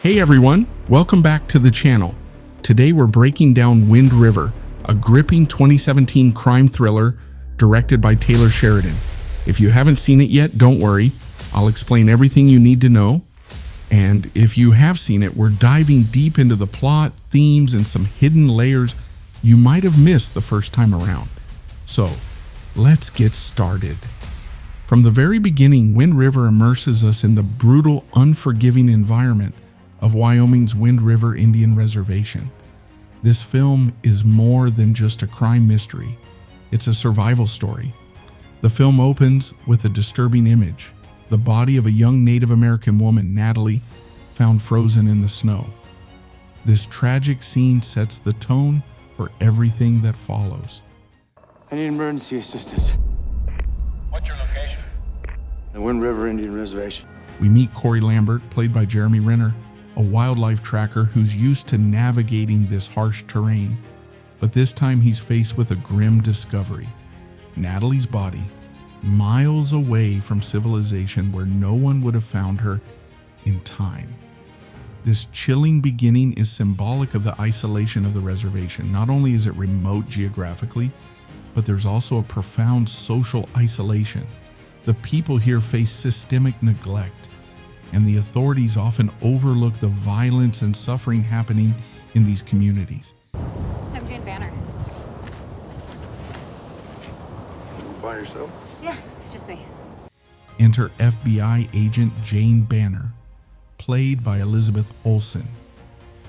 Hey everyone, welcome back to the channel. Today we're breaking down Wind River, a gripping 2017 crime thriller directed by Taylor Sheridan. If you haven't seen it yet, don't worry. I'll explain everything you need to know. And if you have seen it, we're diving deep into the plot, themes, and some hidden layers you might have missed the first time around. So, let's get started. From the very beginning, Wind River immerses us in the brutal, unforgiving environment of Wyoming's Wind River Indian Reservation. This film is more than just a crime mystery. It's a survival story. The film opens with a disturbing image, the body of a young Native American woman, Natalie, found frozen in the snow. This tragic scene sets the tone for everything that follows. I need emergency assistance. What's your location? The Wind River Indian Reservation. We meet Corey Lambert, played by Jeremy Renner, a wildlife tracker who's used to navigating this harsh terrain. But this time he's faced with a grim discovery. Natalie's body, miles away from civilization where no one would have found her in time. This chilling beginning is symbolic of the isolation of the reservation. Not only is it remote geographically, but there's also a profound social isolation. The people here face systemic neglect, and the authorities often overlook the violence and suffering happening in these communities. I'm Jane Banner. By yourself? Yeah, it's just me. Enter FBI agent Jane Banner, played by Elizabeth Olsen.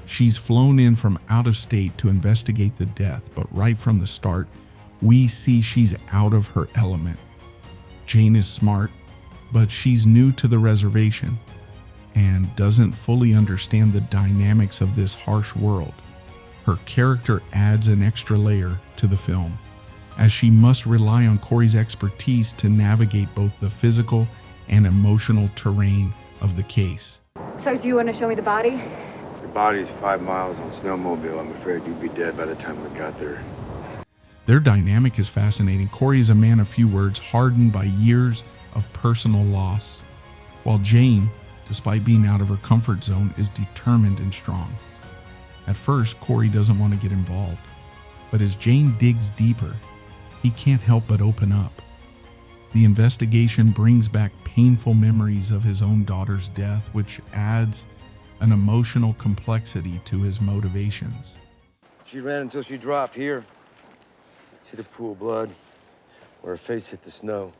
She's flown in from out of state to investigate the death, but right from the start, we see she's out of her element. Jane is smart, but she's new to the reservation and doesn't fully understand the dynamics of this harsh world. Her character adds an extra layer to the film, as she must rely on Corey's expertise to navigate both the physical and emotional terrain of the case. So do you want to show me the body? Your body's 5 miles on snowmobile. I'm afraid you'd be dead by the time we got there. Their dynamic is fascinating. Corey is a man of few words, hardened by years of personal loss, while Jane, despite being out of her comfort zone, is determined and strong. At first, Corey doesn't want to get involved, but as Jane digs deeper, he can't help but open up. The investigation brings back painful memories of his own daughter's death, which adds an emotional complexity to his motivations. She ran until she dropped here. See the pool of blood where her face hit the snow.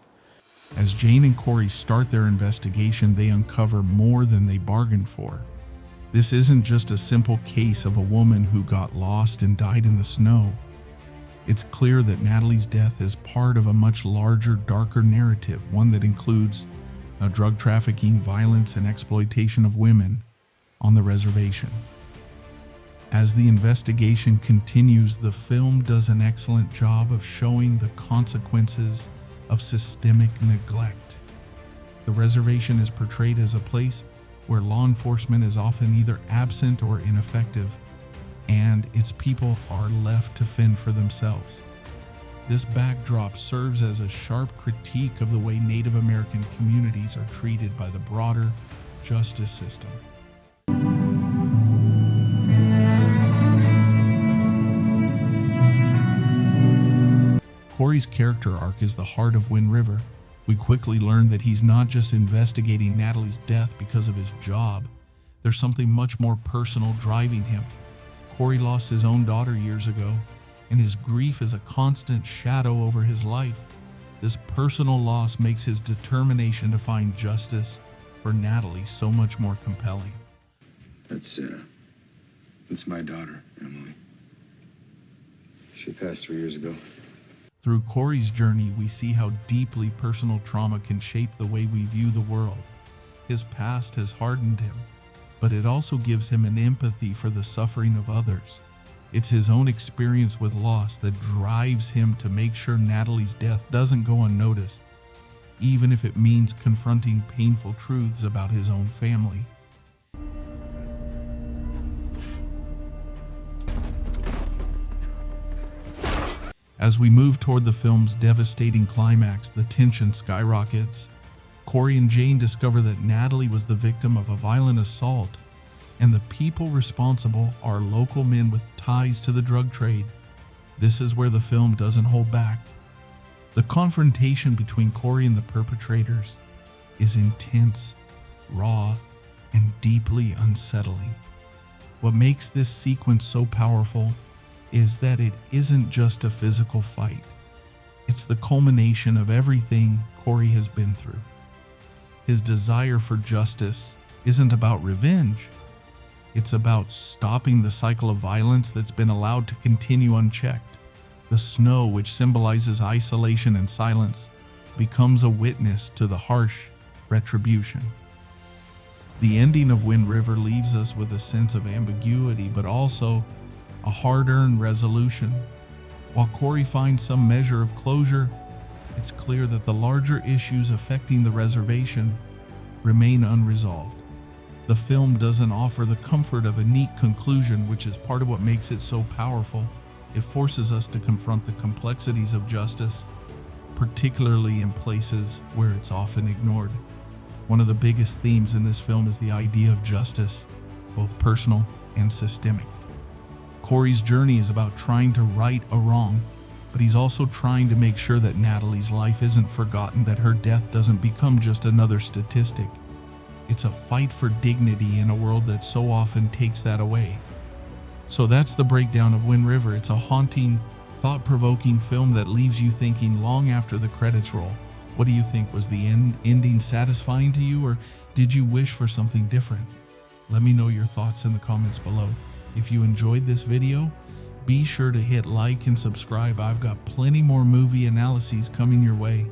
As Jane and Corey start their investigation, they uncover more than they bargained for. This isn't just a simple case of a woman who got lost and died in the snow. It's clear that Natalie's death is part of a much larger, darker narrative, one that includes drug trafficking, violence, and exploitation of women on the reservation. As the investigation continues, the film does an excellent job of showing the consequences of systemic neglect. The reservation is portrayed as a place where law enforcement is often either absent or ineffective, and its people are left to fend for themselves. This backdrop serves as a sharp critique of the way Native American communities are treated by the broader justice system. Corey's character arc is the heart of Wind River. We quickly learn that he's not just investigating Natalie's death because of his job. There's something much more personal driving him. Corey lost his own daughter years ago, and his grief is a constant shadow over his life. This personal loss makes his determination to find justice for Natalie so much more compelling. That's my daughter, Emily. She passed 3 years ago. Through Corey's journey, we see how deeply personal trauma can shape the way we view the world. His past has hardened him, but it also gives him an empathy for the suffering of others. It's his own experience with loss that drives him to make sure Natalie's death doesn't go unnoticed, even if it means confronting painful truths about his own family. As we move toward the film's devastating climax, the tension skyrockets. Corey and Jane discover that Natalie was the victim of a violent assault, and the people responsible are local men with ties to the drug trade. This is where the film doesn't hold back. The confrontation between Corey and the perpetrators is intense, raw, and deeply unsettling. What makes this sequence so powerful is that it isn't just a physical fight. It's the culmination of everything Corey has been through. His desire for justice isn't about revenge. It's about stopping the cycle of violence that's been allowed to continue unchecked. The snow, which symbolizes isolation and silence, becomes a witness to the harsh retribution. The ending of Wind River leaves us with a sense of ambiguity, but also a hard-earned resolution. While Corey finds some measure of closure, it's clear that the larger issues affecting the reservation remain unresolved. The film doesn't offer the comfort of a neat conclusion, which is part of what makes it so powerful. It forces us to confront the complexities of justice, particularly in places where it's often ignored. One of the biggest themes in this film is the idea of justice, both personal and systemic. Corey's journey is about trying to right a wrong, but he's also trying to make sure that Natalie's life isn't forgotten, that her death doesn't become just another statistic. It's a fight for dignity in a world that so often takes that away. So that's the breakdown of Wind River. It's a haunting, thought-provoking film that leaves you thinking long after the credits roll. What do you think? Was the ending satisfying to you, or did you wish for something different? Let me know your thoughts in the comments below. If you enjoyed this video, be sure to hit like and subscribe. I've got plenty more movie analyses coming your way.